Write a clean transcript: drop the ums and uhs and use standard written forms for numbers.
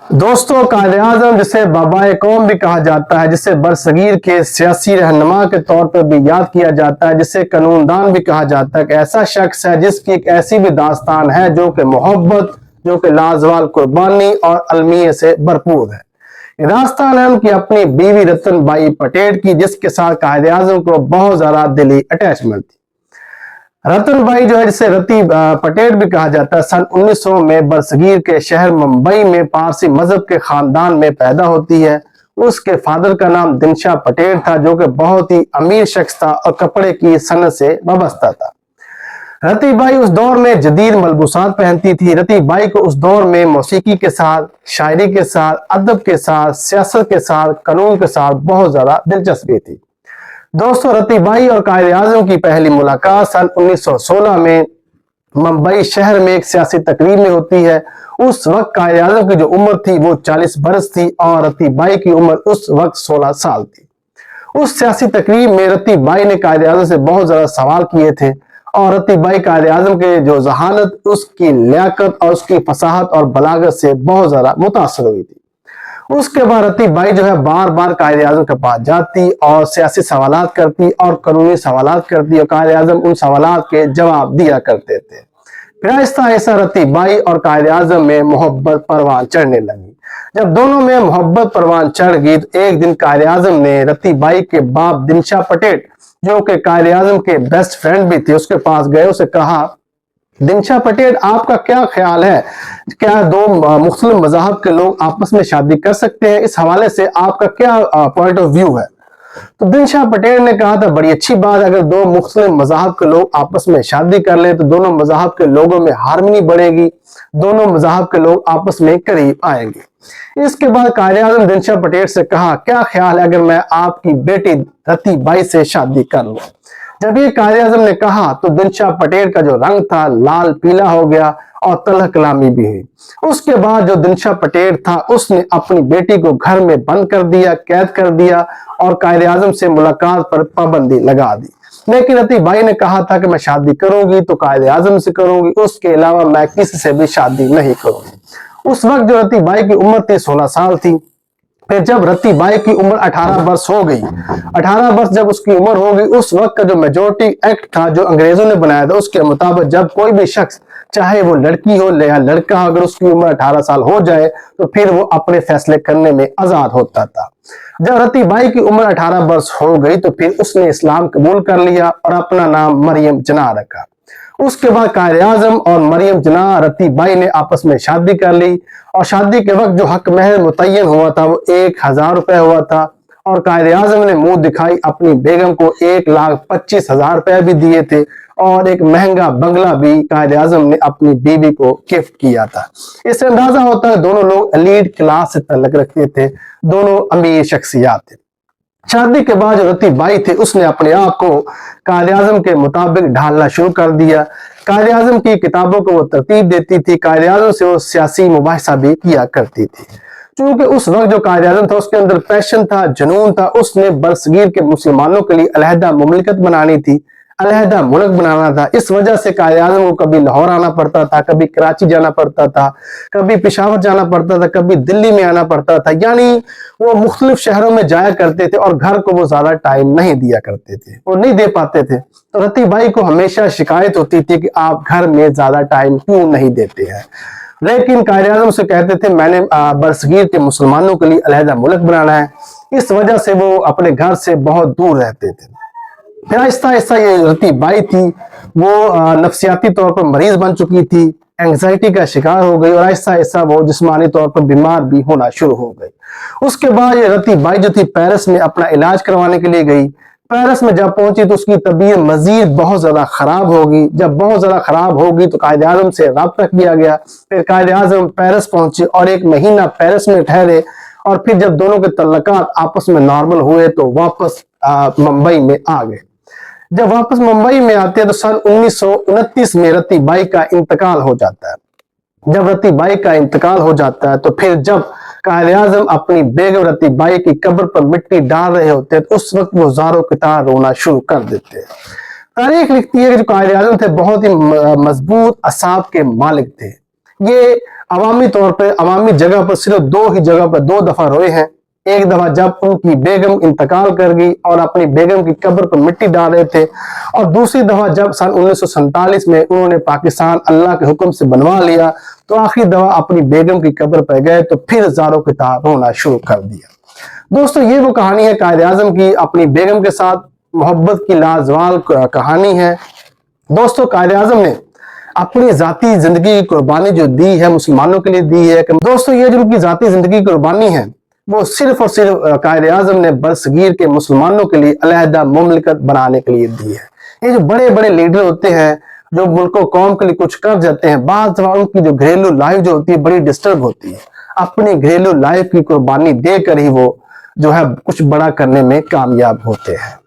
दोस्तों, कायदे आज़म जिसे बाबाए कौम भी कहा जाता है, जिसे बरसगीर के सियासी रहनुमा के तौर पर भी याद किया जाता है, जिसे कानूनदान भी कहा जाता है, एक ऐसा शख्स है जिसकी एक ऐसी भी दास्तान है जो कि मोहब्बत, जो कि लाजवाल कुर्बानी और अलमिये से भरपूर है। ये दास्तान है उनकी अपनी बीवी रतन बाई पटेल की, जिसके साथ कायदे आज़म को बहुत ज्यादा दिली अटैचमेंट थी। रतन बाई जो है, जिसे रति पटेल भी कहा जाता है, सन 1900 में बरसगीर के शहर मुंबई में पारसी मजहब के खानदान में पैदा होती है। उसके फादर का नाम दिनशा पटेल था, जो कि बहुत ही अमीर शख्स था और कपड़े की सनत से वाबस्ता था। रति बाई उस दौर में जदीद मलबूसात पहनती थी। रति बाई को उस दौर में मौसीकी के साथ, शायरी के साथ, अदब के साथ, सियासत के साथ, कानून के साथ बहुत ज्यादा दिलचस्पी थी। दोस्तों, रति बाई और कायदे आज़म की पहली मुलाकात सन 1916 में मुंबई शहर में एक सियासी तकरीब में होती है। उस वक्त कायदे आज़म की जो उम्र थी वो 40 बरस थी और रति बाई की उम्र उस वक्त 16 साल थी। उस सियासी तकरीब में रति बाई ने कायदे आज़म से बहुत ज्यादा सवाल किए थे और रति बाई कायदे आज़म के जो जहानत, उसकी लियाकत और उसकी फसाहत और बलागत से बहुत ज्यादा मुतासर हुई थी। उसके बाद रति बाई जो है बार बार कायदे आज़म के पास जाती और सियासी सवालात करती और कानूनी सवालात करती और कायदे आज़म उन सवालात के जवाब दिया करते थे। फिर आहिस्ता आहिस्ता रति बाई और कायदे आज़म में मोहब्बत परवान चढ़ने लगी। जब दोनों में मोहब्बत परवान चढ़ गई तो एक दिन कायदे आज़म ने रति बाई के बाप दिनशा पटेल, जो कि कायदे आज़म के बेस्ट फ्रेंड भी थे, उसके पास गए। उसे कहा, दिनशा पटेल, आपका क्या ख्याल है, क्या दो मुख्तलिफ मज़ाहब के लोग आपस में शादी कर सकते हैं? इस हवाले से आपका क्या पॉइंट ऑफ व्यू है? तो दिनशा पटेल ने कहा था, बड़ी अच्छी बात, अगर दो मुख्तलिफ मज़ाहब के लोग आपस में शादी कर ले तो दोनों मज़ाहब के लोगों में हार्मनी बढ़ेगी, दोनों मज़ाहब के लोग आपस में करीब आएंगे। इसके बाद कायदे आज़म दिनशा पटेल से कहा, क्या ख्याल है अगर मैं आपकी बेटी रति बाई से शादी कर लूं? जब ये कायदे आज़म ने कहा तो दिनशा पटेल का जो रंग था लाल पीला हो गया और तलह कलामी भी हुई। उसके बाद जो दिनशा पटेल था उसने अपनी बेटी को घर में बंद कर दिया, कैद कर दिया और कायदे आज़म से मुलाकात पर पाबंदी लगा दी। लेकिन रति बाई ने कहा था कि मैं शादी करूंगी तो कायदे आज़म से करूंगी, उसके अलावा मैं किसी से भी शादी नहीं करूंगी। उस वक्त जो रति बाई की उम्र थी 16 साल थी। फिर जब रति बाई की उम्र 18 वर्ष हो गई, 18 वर्ष जब उसकी उम्र हो गई, उस वक्त का जो मेजोरिटी एक्ट था जो अंग्रेजों ने बनाया था, उसके मुताबिक जब कोई भी शख्स, चाहे वो लड़की हो या लड़का हो, अगर उसकी उम्र 18 साल हो जाए तो फिर वो अपने फैसले करने में आजाद होता था। जब रति बाई की उम्र 18 वर्ष हो गई तो फिर उसने इस्लाम कबूल कर लिया और अपना नाम मरियम जना रखा। उसके बाद कायदे आज़म और मरियम जना रति बाई ने आपस में शादी कर ली और शादी के वक्त जो हक महर मुतय्यन हुआ था वो 1000 रुपए हुआ था और कायदे आज़म ने मुंह दिखाई अपनी बेगम को 1,25,000 रुपए भी दिए थे और एक महंगा बंगला भी कायदे आज़म ने अपनी बीवी को गिफ्ट किया था। इससे अंदाजा होता है दोनों लोग एलीट क्लास से ताल्लुक रखते थे, दोनों अमीर शख्सियात थे। शादी के बाद जो रति बाई थे उसने अपने आप को कायदे आज़म के मुताबिक ढालना शुरू कर दिया। कायदे आज़म की किताबों को वो तरतीब देती थी, कायदे आज़म से वो सियासी मुबाहिसा भी किया करती थी। क्योंकि उस वक्त जो कायदे आज़म था उसके अंदर पैशन था, जुनून था, उसने बरसगीर के मुसलमानों के लिए अलहदा मुमलिकत बनानी थी, अलहदा मुल्क बनाना था। इस वजह से कायदे आज़म को कभी लाहौर आना पड़ता था, कभी कराची जाना पड़ता था, कभी पेशावर जाना पड़ता था, कभी दिल्ली में आना पड़ता था। यानी वो मुख्तलिफ शहरों में जाया करते थे और घर को वो ज्यादा टाइम नहीं दिया करते थे, वो नहीं दे पाते थे। तो रति बाई को हमेशा शिकायत होती थी कि आप घर में ज्यादा टाइम क्यों नहीं देते हैं। लेकिन कायदे आज़म से कहते थे मैंने बरसगीर के मुसलमानों के लिए अलहदा मुल्क बनाना है, इस वजह से वो अपने घर से बहुत दूर रहते थे। फिर आहिस्ता आहिस्ता ये रति बाई थी वो नफ्सियाती तौर पर मरीज बन चुकी थी, एंग्जाइटी का शिकार हो गई और आहिस्ता आहिस्ता वो जिस्मानी तौर पर बीमार भी होना शुरू हो गई। उसके बाद ये रति बाई जो थी पेरिस में अपना इलाज करवाने के लिए गई। पेरिस में जब पहुंची तो उसकी तबीयत मजीद बहुत ज्यादा खराब होगी। जब बहुत ज्यादा खराब होगी तो कायदे आज़म से राब्ता किया गया। फिर कायदे आज़म पेरिस पहुंचे और 1 महीना पेरिस में ठहरे और फिर जब दोनों के तल्लुकात आपस में नॉर्मल हुए तो वापस मुंबई में आ गए। जब वापस मुंबई में आते हैं तो सन 1929 में रति बाई का इंतकाल हो जाता है। जब रति बाई का इंतकाल हो जाता है तो फिर जब कायदे आज़म अपनी बेगम रति बाई की कब्र पर मिट्टी डाल रहे होते हैं तो उस वक्त वो ज़ारो कितार रोना शुरू कर देते हैं। तारीख लिखती है कि जो कायदे आज़म थे बहुत ही मजबूत असाब के मालिक थे। ये अवामी तौर पे अवामी जगह पर सिर्फ 2 ही जगह पर 2 दफा रोए हैं। एक दफा जब उनकी बेगम इंतकाल कर गई और अपनी बेगम की कब्र पर मिट्टी डाल रहे थे, और दूसरी दफा जब सन 1947 में उन्होंने पाकिस्तान अल्लाह के हुक्म से बनवा लिया, तो आखिरी दफा अपनी बेगम की कब्र पर गए तो फिर ज़ारो किताब रोना शुरू कर दिया। दोस्तों, ये वो कहानी है कायद आज़म की अपनी बेगम के साथ मोहब्बत की लाजवाल कहानी है। दोस्तों, कायद आज़म ने अपनी जाती जिंदगी की कुर्बानी जो दी है मुसलमानों के लिए दी है। दोस्तों, ये जो उनकी जाती जिंदगी की कुर्बानी है वो सिर्फ और सिर्फ कायद आज़म ने बरसगीर के मुसलमानों के लिए अलहदा मुमलिकत बनाने के लिए दी है। ये जो बड़े बड़े लीडर होते हैं जो मुल्क कौम के लिए कुछ कर जाते हैं, बाज़ दफा उनकी जो घरेलू लाइफ जो होती है बड़ी डिस्टर्ब होती है। अपनी घरेलू लाइफ की कुर्बानी देकर ही वो जो है कुछ बड़ा करने में कामयाब होते हैं।